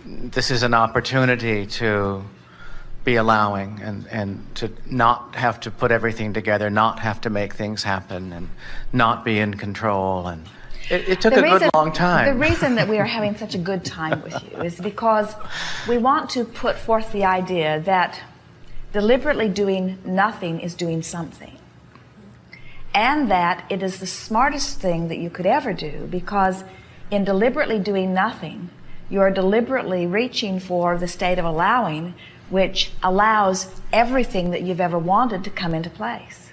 this is an opportunity to be allowing and to not have to put everything together, not have to make things happen, and not be in control. And it took a good long time. The reason that we are having such a good time with you is because we want to put forth the idea that deliberately doing nothing is doing something. And that it is the smartest thing that you could ever do, because in deliberately doing nothing, you are deliberately reaching for the state of allowing, which allows everything that you've ever wanted to come into place.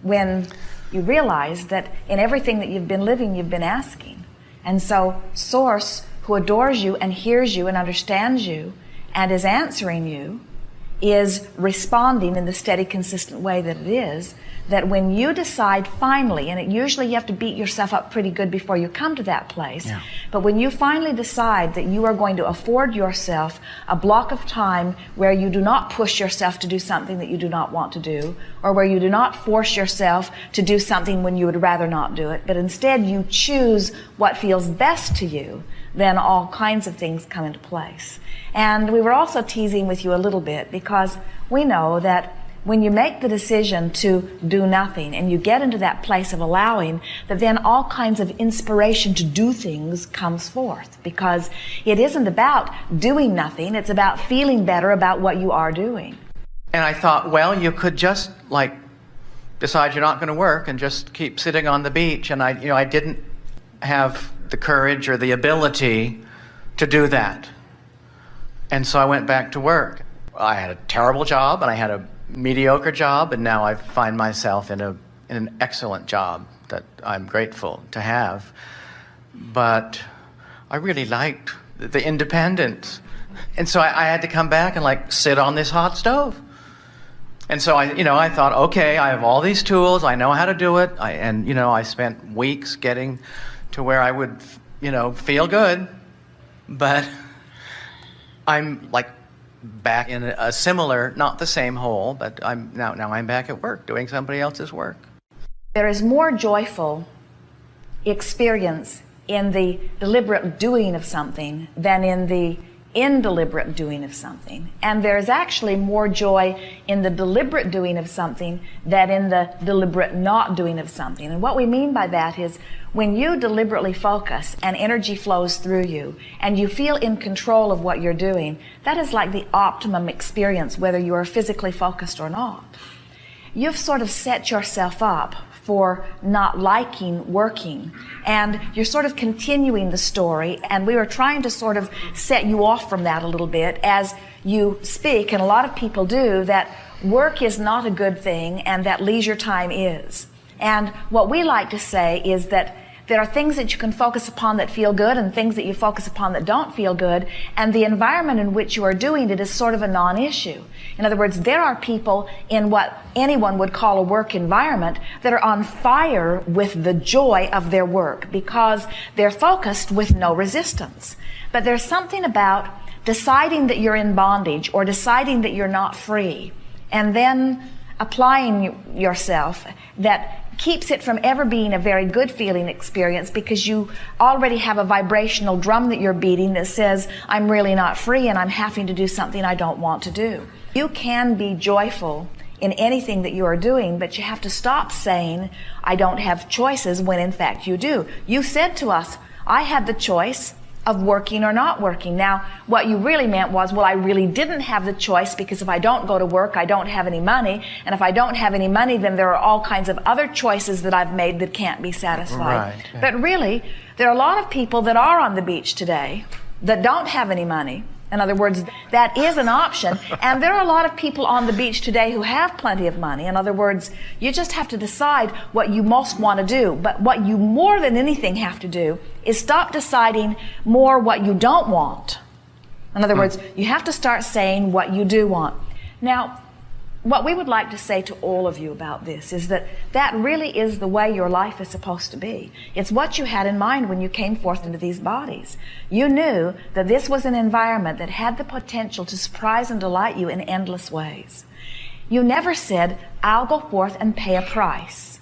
When you realize that in everything that you've been living, you've been asking. And so Source, who adores you and hears you and understands you and is answering you, is responding in the steady, consistent way that it is, that when you decide finally, and usually you have to beat yourself up pretty good before you come to that place, but when you finally decide that you are going to afford yourself a block of time where you do not push yourself to do something that you do not want to do, or where you do not force yourself to do something when you would rather not do it, but instead you choose what feels best to you, then all kinds of things come into place. And we were also teasing with you a little bit, because we know that when you make the decision to do nothing and you get into that place of allowing, that then all kinds of inspiration to do things comes forth, because it isn't about doing nothing, it's about feeling better about what you are doing. And I thought, well, you could just like decide you're not going to work and just keep sitting on the beach. And I didn't have the courage or the ability to do that. And so I went back to work. I had a terrible job, and I had a mediocre job, and now I find myself in an excellent job that I'm grateful to have. But I really liked the independence. And so I had to come back and like sit on this hot stove. And so I thought, okay, I have all these tools, I know how to do it. I spent weeks getting to where I would, feel good. But I'm like back in a similar, not the same hole, but now I'm back at work doing somebody else's work. There is more joyful experience in the deliberate doing of something than in the indeliberate doing of something. And there's actually more joy in the deliberate doing of something than in the deliberate not doing of something. And what we mean by that is when you deliberately focus and energy flows through you and you feel in control of what you're doing, that is like the optimum experience, whether you are physically focused or not. You've sort of set yourself up for not liking working, and you're sort of continuing the story, and we were trying to sort of set you off from that a little bit as you speak, and a lot of people do, that work is not a good thing and that leisure time is. And what we like to say is that there are things that you can focus upon that feel good and things that you focus upon that don't feel good, and the environment in which you are doing it is sort of a non-issue. In other words, there are people in what anyone would call a work environment that are on fire with the joy of their work because they're focused with no resistance. But there's something about deciding that you're in bondage or deciding that you're not free and then applying yourself that keeps it from ever being a very good feeling experience, because you already have a vibrational drum that you're beating that says, I'm really not free and I'm having to do something I don't want to do. You can be joyful in anything that you are doing, but you have to stop saying, I don't have choices, when in fact you do. You said to us, I had the choice of working or not working. Now, what you really meant was, well, I really didn't have the choice, because if I don't go to work, I don't have any money. And if I don't have any money, then there are all kinds of other choices that I've made that can't be satisfied. Right. But really, there are a lot of people that are on the beach today that don't have any money. In other words, that is an option. And there are a lot of people on the beach today who have plenty of money. In other words, you just have to decide what you most want to do. But what you more than anything have to do is stop deciding more what you don't want. In other words, you have to start saying what you do want. Now, what we would like to say to all of you about this is that that really is the way your life is supposed to be. It's what you had in mind when you came forth into these bodies. You knew that this was an environment that had the potential to surprise and delight you in endless ways. You never said, I'll go forth and pay a price.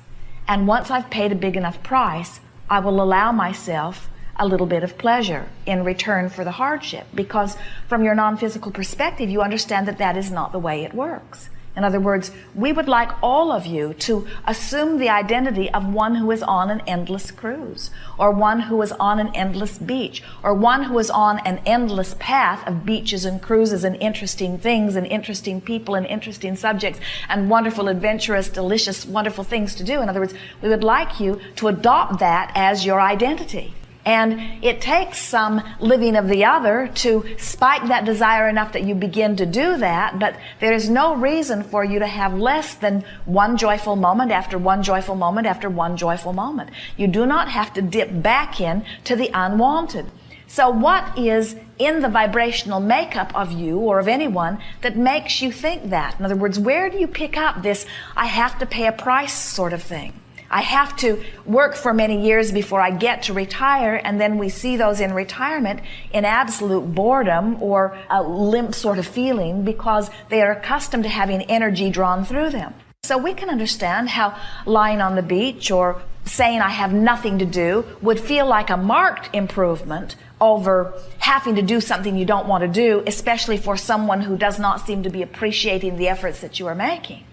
And once I've paid a big enough price, I will allow myself a little bit of pleasure in return for the hardship, because from your non-physical perspective, you understand that that is not the way it works. In other words, we would like all of you to assume the identity of one who is on an endless cruise, or one who is on an endless beach, or one who is on an endless path of beaches and cruises and interesting things and interesting people and interesting subjects and wonderful, adventurous, delicious, wonderful things to do. In other words, we would like you to adopt that as your identity. And it takes some living of the other to spike that desire enough that you begin to do that, but there is no reason for you to have less than one joyful moment after one joyful moment after one joyful moment. You do not have to dip back in to the unwanted. So what is in the vibrational makeup of you or of anyone that makes you think that? In other words, where do you pick up this I have to pay a price sort of thing? I have to work for many years before I get to retire, and then we see those in retirement in absolute boredom or a limp sort of feeling because they are accustomed to having energy drawn through them. So we can understand how lying on the beach or saying I have nothing to do would feel like a marked improvement over having to do something you don't want to do, especially for someone who does not seem to be appreciating the efforts that you are making.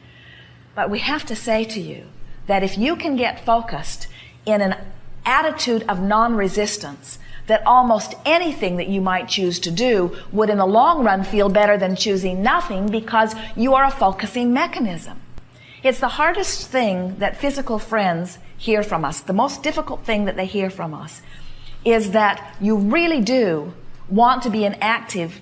But we have to say to you, that if you can get focused in an attitude of non-resistance, that almost anything that you might choose to do would in the long run feel better than choosing nothing, because you are a focusing mechanism. It's the hardest thing that physical friends hear from us. The most difficult thing that they hear from us is that you really do want to be an active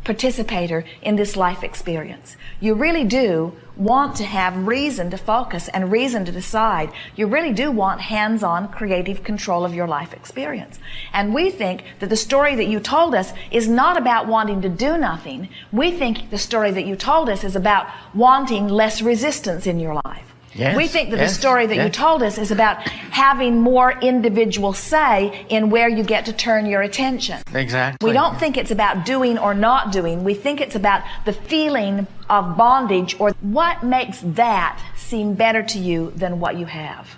participator in this life experience. You really do want to have reason to focus and reason to decide. You really do want hands-on creative control of your life experience. And we think that the story that you told us is not about wanting to do nothing. We think the story that you told us is about wanting less resistance in your life. Yes, we think that the story that you told us is about having more individual say in where you get to turn your attention. Exactly. We don't think it's about doing or not doing. We think it's about the feeling of bondage, or what makes that seem better to you than what you have.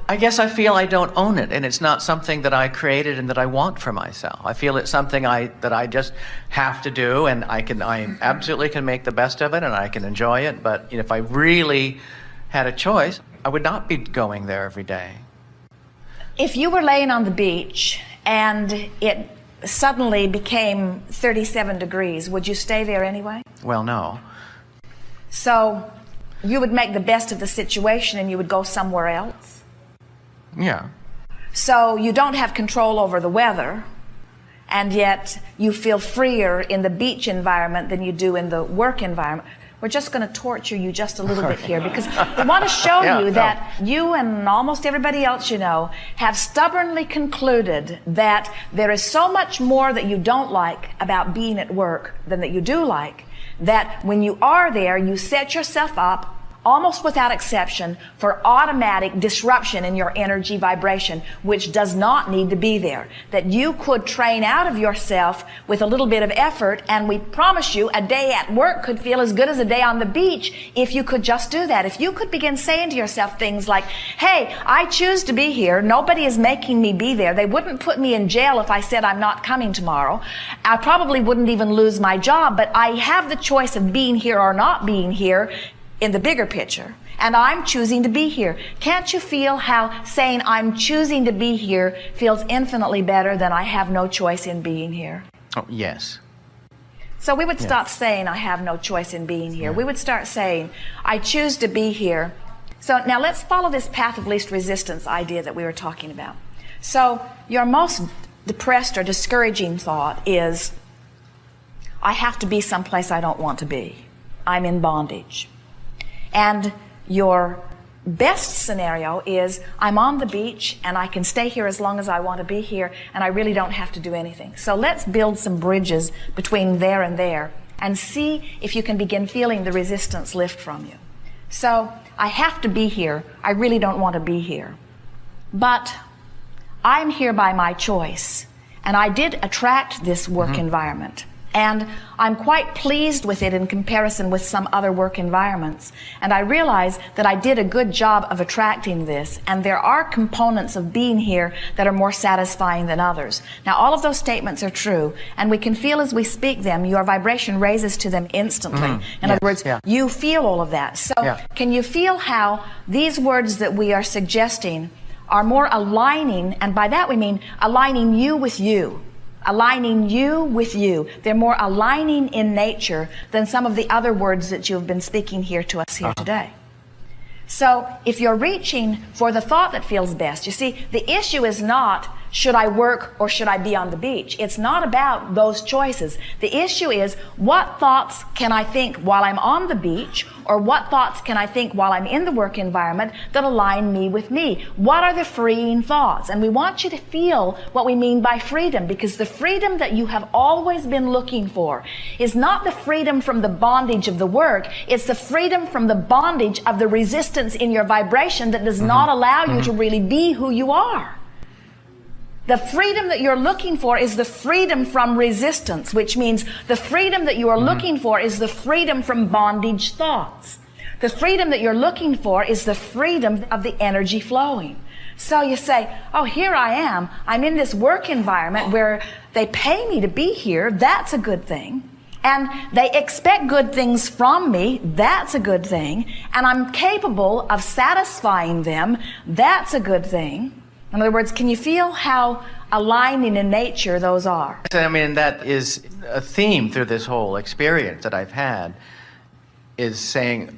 I guess I feel I don't own it, and it's not something that I created and that I want for myself. I feel it's something that I just have to do, and I absolutely can make the best of it, and I can enjoy it. But if I really had a choice, I would not be going there every day. If you were laying on the beach and it suddenly became 37 degrees, would you stay there anyway? Well, no. So you would make the best of the situation and you would go somewhere else? Yeah. So you don't have control over the weather, and yet you feel freer in the beach environment than you do in the work environment. We're just going to torture you just a little bit here, because we want to show you that you and almost everybody else you know have stubbornly concluded that there is so much more that you don't like about being at work than that you do like, that when you are there, you set yourself up almost without exception for automatic disruption in your energy vibration, which does not need to be there. That you could train out of yourself with a little bit of effort, and we promise you a day at work could feel as good as a day on the beach if you could just do that. If you could begin saying to yourself things like, hey, I choose to be here. Nobody is making me be there. They wouldn't put me in jail if I said I'm not coming tomorrow. I probably wouldn't even lose my job, but I have the choice of being here or not being here in the bigger picture, and I'm choosing to be here. Can't you feel how saying I'm choosing to be here feels infinitely better than I have no choice in being here? Oh, yes. So we would stop saying I have no choice in being here. We would start saying I choose to be here. So now let's follow this path of least resistance idea that we were talking about. So your most depressed or discouraging thought is, I have to be someplace I don't want to be. I'm in bondage. And your best scenario is, I'm on the beach and I can stay here as long as I want to be here, and I really don't have to do anything. So let's build some bridges between there and see if you can begin feeling the resistance lift from you. So I have to be here. I really don't want to be here. But I'm here by my choice. And I did attract this work environment. And I'm quite pleased with it in comparison with some other work environments. And I realize that I did a good job of attracting this, and there are components of being here that are more satisfying than others. Now, all of those statements are true, and we can feel as we speak them, your vibration raises to them instantly. In other words, you feel all of that. So can you feel how these words that we are suggesting are more aligning, and by that we mean aligning you with you. Aligning you with you. They're more aligning in nature than some of the other words that you've been speaking here to us here today. So if you're reaching for the thought that feels best, you see, the issue is not, should I work or should I be on the beach? It's not about those choices. The issue is, what thoughts can I think while I'm on the beach, or what thoughts can I think while I'm in the work environment that align me with me? What are the freeing thoughts? And we want you to feel what we mean by freedom, because the freedom that you have always been looking for is not the freedom from the bondage of the work. It's the freedom from the bondage of the resistance in your vibration that does not allow you to really be who you are. The freedom that you're looking for is the freedom from resistance, which means the freedom that you are looking for is the freedom from bondage thoughts. The freedom that you're looking for is the freedom of the energy flowing. So you say, oh, here I am. I'm in this work environment where they pay me to be here. That's a good thing. And they expect good things from me. That's a good thing. And I'm capable of satisfying them. That's a good thing. In other words, can you feel how aligning in nature those are? I mean, that is a theme through this whole experience that I've had, is saying,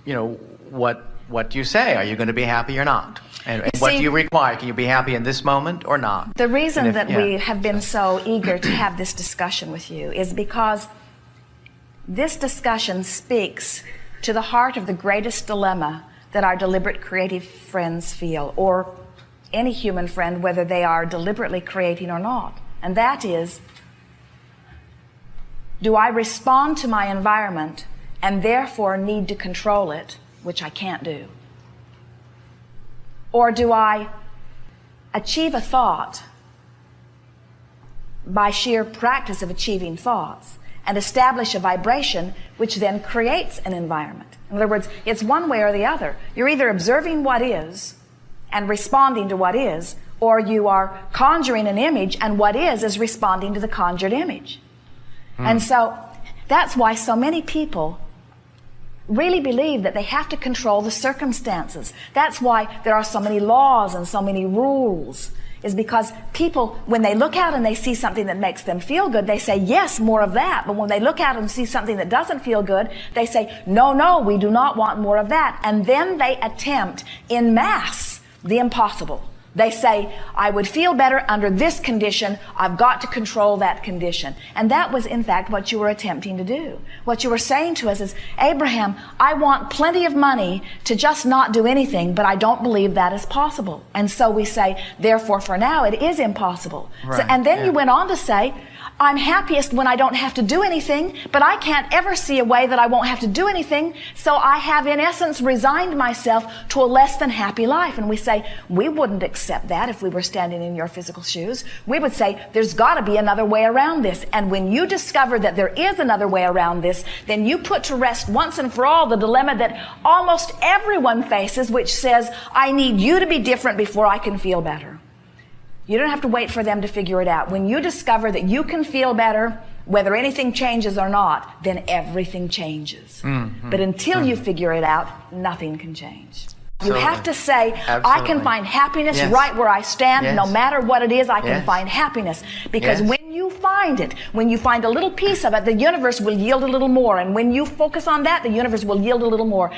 you know, what do you say? Are you going to be happy or not? And what do you require? Can you be happy in this moment or not? The reason that we have been so eager to have this discussion with you is because this discussion speaks to the heart of the greatest dilemma that our deliberate creative friends feel, or any human friend, whether they are deliberately creating or not. And that is, do I respond to my environment and therefore need to control it, which I can't do? Or do I achieve a thought by sheer practice of achieving thoughts and establish a vibration which then creates an environment? In other words, it's one way or the other. You're either observing what is and responding to what is, or you are conjuring an image, and what is responding to the conjured image. And so that's why so many people really believe that they have to control the circumstances. That's why there are so many laws and so many rules, is because people, when they look out and they see something that makes them feel good, they say, yes, more of that. But when they look out and see something that doesn't feel good, they say, no, we do not want more of that. And then they attempt in mass the impossible. They say, I would feel better under this condition. I've got to control that condition. And that was, in fact, what you were attempting to do. What you were saying to us is, Abraham, I want plenty of money to just not do anything, but I don't believe that is possible. And so we say, therefore, for now, it is impossible. Right. So, and then you went on to say, I'm happiest when I don't have to do anything, but I can't ever see a way that I won't have to do anything, so I have, in essence, resigned myself to a less than happy life. And we say, we wouldn't accept that if we were standing in your physical shoes. We would say, there's got to be another way around this. And when you discover that there is another way around this, then you put to rest once and for all the dilemma that almost everyone faces, which says, I need you to be different before I can feel better. You don't have to wait for them to figure it out. When you discover that you can feel better, whether anything changes or not, then everything changes. But until you figure it out, nothing can change. You have to say, I can find happiness right where I stand. No matter what it is, I can find happiness. Because when you find it, when you find a little piece of it, the universe will yield a little more. And when you focus on that, the universe will yield a little more.